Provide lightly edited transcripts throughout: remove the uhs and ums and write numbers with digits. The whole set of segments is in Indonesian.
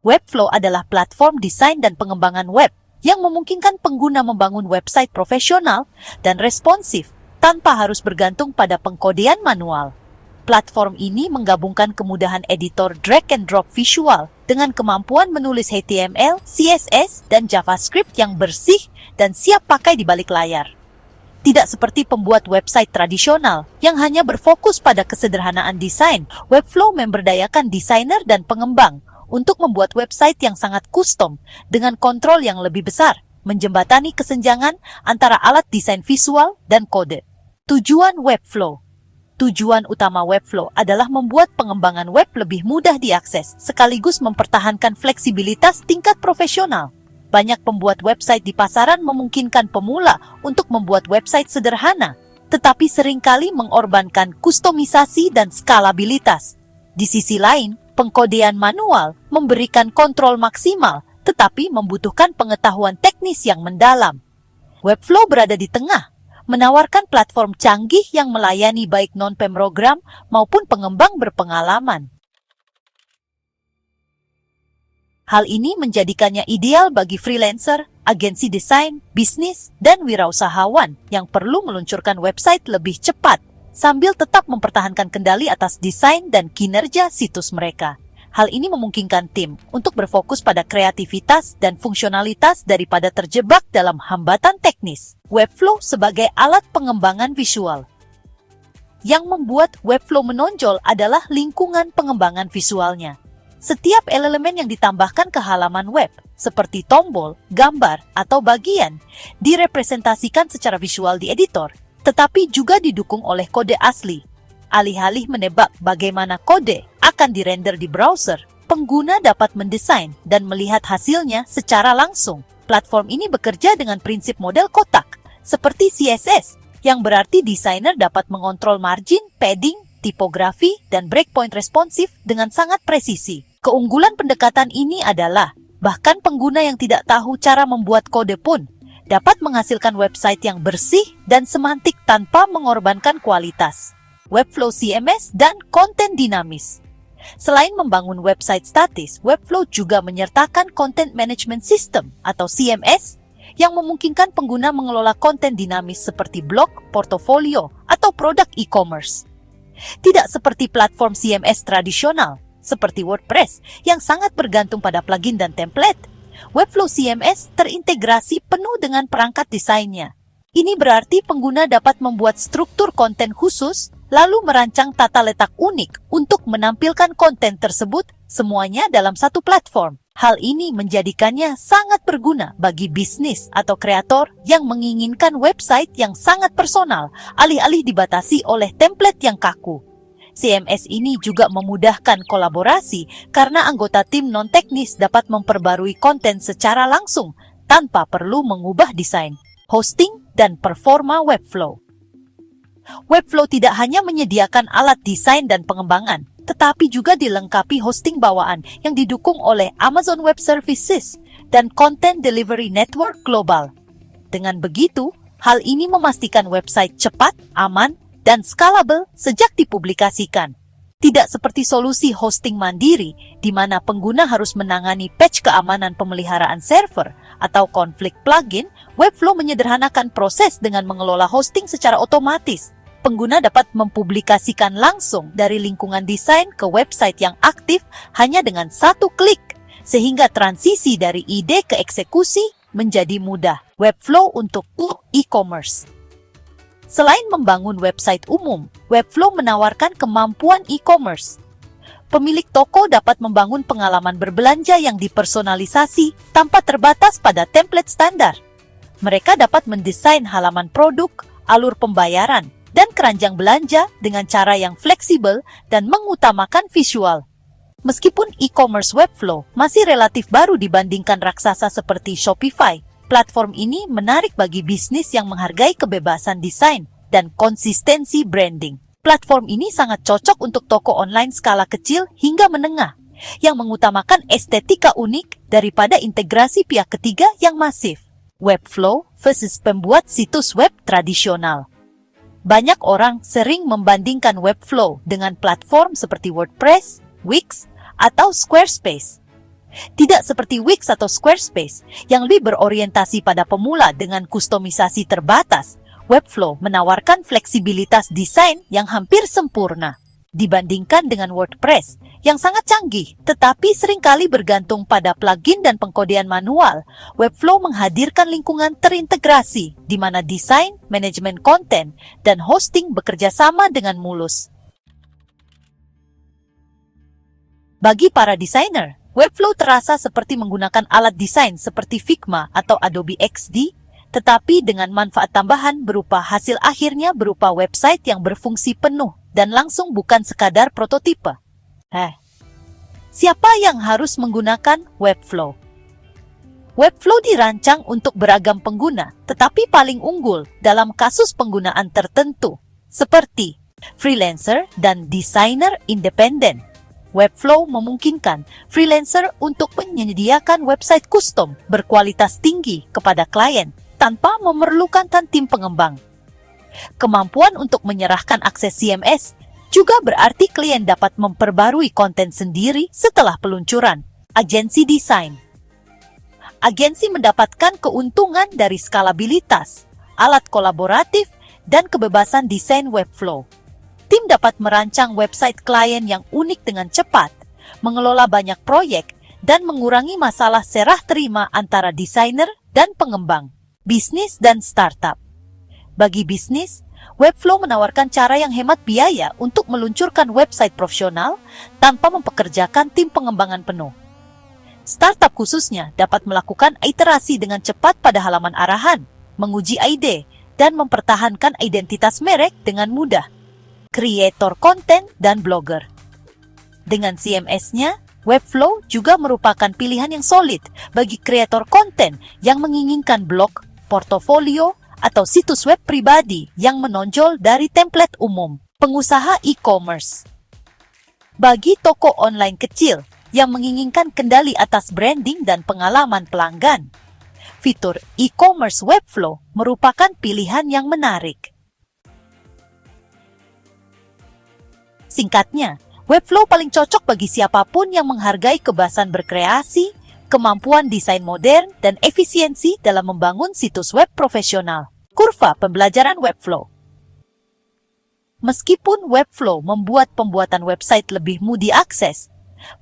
Webflow adalah platform desain dan pengembangan web yang memungkinkan pengguna membangun website profesional dan responsif tanpa harus bergantung pada pengkodean manual. Platform ini menggabungkan kemudahan editor drag and drop visual dengan kemampuan menulis HTML, CSS, dan JavaScript yang bersih dan siap pakai di balik layar. Tidak seperti pembuat website tradisional yang hanya berfokus pada kesederhanaan desain, Webflow memberdayakan desainer dan pengembang untuk membuat website yang sangat custom dengan kontrol yang lebih besar, menjembatani kesenjangan antara alat desain visual dan kode. Tujuan Webflow. Tujuan utama Webflow adalah membuat pengembangan web lebih mudah diakses, sekaligus mempertahankan fleksibilitas tingkat profesional. Banyak pembuat website di pasaran memungkinkan pemula untuk membuat website sederhana, tetapi seringkali mengorbankan kustomisasi dan skalabilitas. Di sisi lain, pengkodean manual memberikan kontrol maksimal, tetapi membutuhkan pengetahuan teknis yang mendalam. Webflow berada di tengah, menawarkan platform canggih yang melayani baik non-pemrogram maupun pengembang berpengalaman. Hal ini menjadikannya ideal bagi freelancer, agensi desain, bisnis, dan wirausahawan yang perlu meluncurkan website lebih cepat sambil tetap mempertahankan kendali atas desain dan kinerja situs mereka. Hal ini memungkinkan tim untuk berfokus pada kreativitas dan fungsionalitas daripada terjebak dalam hambatan teknis. Webflow sebagai alat pengembangan visual. Yang membuat Webflow menonjol adalah lingkungan pengembangan visualnya. Setiap elemen yang ditambahkan ke halaman web, seperti tombol, gambar, atau bagian, direpresentasikan secara visual di editor, tetapi juga didukung oleh kode asli. Alih-alih menebak bagaimana kode akan dirender di browser, pengguna dapat mendesain dan melihat hasilnya secara langsung. Platform ini bekerja dengan prinsip model kotak, seperti CSS, yang berarti desainer dapat mengontrol margin, padding, tipografi, dan breakpoint responsif dengan sangat presisi. Keunggulan pendekatan ini adalah, bahkan pengguna yang tidak tahu cara membuat kode pun dapat menghasilkan website yang bersih dan semantik tanpa mengorbankan kualitas. Webflow CMS dan konten dinamis. Selain membangun website statis, Webflow juga menyertakan Content Management System atau CMS yang memungkinkan pengguna mengelola konten dinamis seperti blog, portofolio, atau produk e-commerce. Tidak seperti platform CMS tradisional, seperti WordPress yang sangat bergantung pada plugin dan template, Webflow CMS terintegrasi penuh dengan perangkat desainnya. Ini berarti pengguna dapat membuat struktur konten khusus, lalu merancang tata letak unik untuk menampilkan konten tersebut semuanya dalam satu platform. Hal ini menjadikannya sangat berguna bagi bisnis atau kreator yang menginginkan website yang sangat personal, alih-alih dibatasi oleh template yang kaku. CMS ini juga memudahkan kolaborasi karena anggota tim non-teknis dapat memperbarui konten secara langsung tanpa perlu mengubah desain, hosting, dan performa Webflow. Webflow tidak hanya menyediakan alat desain dan pengembangan, tetapi juga dilengkapi hosting bawaan yang didukung oleh Amazon Web Services dan Content Delivery Network Global. Dengan begitu, hal ini memastikan website cepat, aman, dan scalable sejak dipublikasikan. Tidak seperti solusi hosting mandiri, di mana pengguna harus menangani patch keamanan pemeliharaan server atau konflik plugin, Webflow menyederhanakan proses dengan mengelola hosting secara otomatis. Pengguna dapat mempublikasikan langsung dari lingkungan desain ke website yang aktif hanya dengan satu klik, sehingga transisi dari ide ke eksekusi menjadi mudah. Webflow untuk e-commerce. Selain membangun website umum, Webflow menawarkan kemampuan e-commerce. Pemilik toko dapat membangun pengalaman berbelanja yang dipersonalisasi tanpa terbatas pada template standar. Mereka dapat mendesain halaman produk, alur pembayaran, dan keranjang belanja dengan cara yang fleksibel dan mengutamakan visual. Meskipun e-commerce Webflow masih relatif baru dibandingkan raksasa seperti Shopify, platform ini menarik bagi bisnis yang menghargai kebebasan desain dan konsistensi branding. Platform ini sangat cocok untuk toko online skala kecil hingga menengah, yang mengutamakan estetika unik daripada integrasi pihak ketiga yang masif. Webflow versus pembuat situs web tradisional. Banyak orang sering membandingkan Webflow dengan platform seperti WordPress, Wix, atau Squarespace. Tidak seperti Wix atau Squarespace yang lebih berorientasi pada pemula dengan kustomisasi terbatas, Webflow menawarkan fleksibilitas desain yang hampir sempurna. Dibandingkan dengan WordPress yang sangat canggih tetapi seringkali bergantung pada plugin dan pengkodean manual, Webflow menghadirkan lingkungan terintegrasi di mana desain, manajemen konten, dan hosting bekerja sama dengan mulus. Bagi para desainer, Webflow terasa seperti menggunakan alat desain seperti Figma atau Adobe XD, tetapi dengan manfaat tambahan berupa hasil akhirnya berupa website yang berfungsi penuh dan langsung bukan sekadar prototipe. Siapa yang harus menggunakan Webflow? Webflow dirancang untuk beragam pengguna, tetapi paling unggul dalam kasus penggunaan tertentu, seperti freelancer dan desainer independen. Webflow memungkinkan freelancer untuk menyediakan website custom berkualitas tinggi kepada klien tanpa memerlukan tim pengembang. Kemampuan untuk menyerahkan akses CMS juga berarti klien dapat memperbarui konten sendiri setelah peluncuran. Agensi desain. Agensi mendapatkan keuntungan dari skalabilitas, alat kolaboratif, dan kebebasan desain Webflow. Tim dapat merancang website klien yang unik dengan cepat, mengelola banyak proyek, dan mengurangi masalah serah terima antara desainer dan pengembang, bisnis dan startup. Bagi bisnis, Webflow menawarkan cara yang hemat biaya untuk meluncurkan website profesional tanpa mempekerjakan tim pengembangan penuh. Startup khususnya dapat melakukan iterasi dengan cepat pada halaman arahan, menguji ide, dan mempertahankan identitas merek dengan mudah. Kreator konten dan blogger. Dengan CMS-nya, Webflow juga merupakan pilihan yang solid bagi kreator konten yang menginginkan blog, portofolio, atau situs web pribadi yang menonjol dari template umum. Pengusaha e-commerce. Bagi toko online kecil yang menginginkan kendali atas branding dan pengalaman pelanggan, fitur e-commerce Webflow merupakan pilihan yang menarik. Singkatnya, Webflow paling cocok bagi siapapun yang menghargai kebebasan berkreasi, kemampuan desain modern, dan efisiensi dalam membangun situs web profesional. Kurva pembelajaran Webflow. Meskipun Webflow membuat pembuatan website lebih mudah diakses,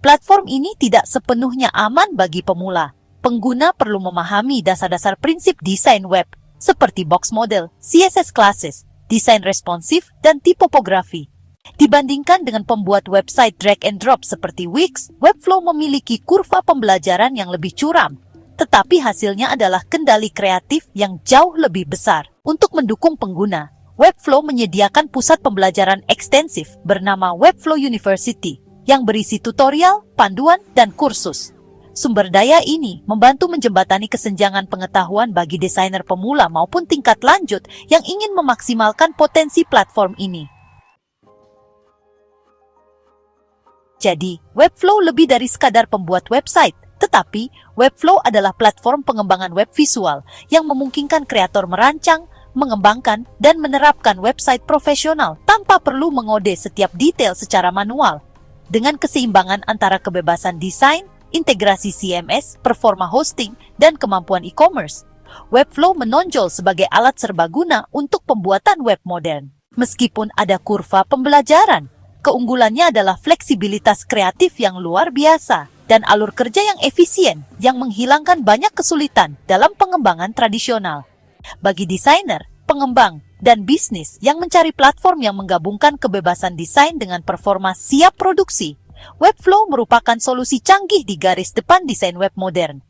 platform ini tidak sepenuhnya aman bagi pemula. Pengguna perlu memahami dasar-dasar prinsip desain web, seperti box model, CSS classes, desain responsif, dan tipografi. Dibandingkan dengan pembuat website drag and drop seperti Wix, Webflow memiliki kurva pembelajaran yang lebih curam, tetapi hasilnya adalah kendali kreatif yang jauh lebih besar. Untuk mendukung pengguna, Webflow menyediakan pusat pembelajaran ekstensif bernama Webflow University yang berisi tutorial, panduan, dan kursus. Sumber daya ini membantu menjembatani kesenjangan pengetahuan bagi desainer pemula maupun tingkat lanjut yang ingin memaksimalkan potensi platform ini. Jadi, Webflow lebih dari sekadar pembuat website, tetapi Webflow adalah platform pengembangan web visual yang memungkinkan kreator merancang, mengembangkan, dan menerapkan website profesional tanpa perlu mengode setiap detail secara manual. Dengan keseimbangan antara kebebasan desain, integrasi CMS, performa hosting, dan kemampuan e-commerce, Webflow menonjol sebagai alat serbaguna untuk pembuatan web modern. Meskipun ada kurva pembelajaran, keunggulannya adalah fleksibilitas kreatif yang luar biasa dan alur kerja yang efisien yang menghilangkan banyak kesulitan dalam pengembangan tradisional. Bagi desainer, pengembang, dan bisnis yang mencari platform yang menggabungkan kebebasan desain dengan performa siap produksi, Webflow merupakan solusi canggih di garis depan desain web modern.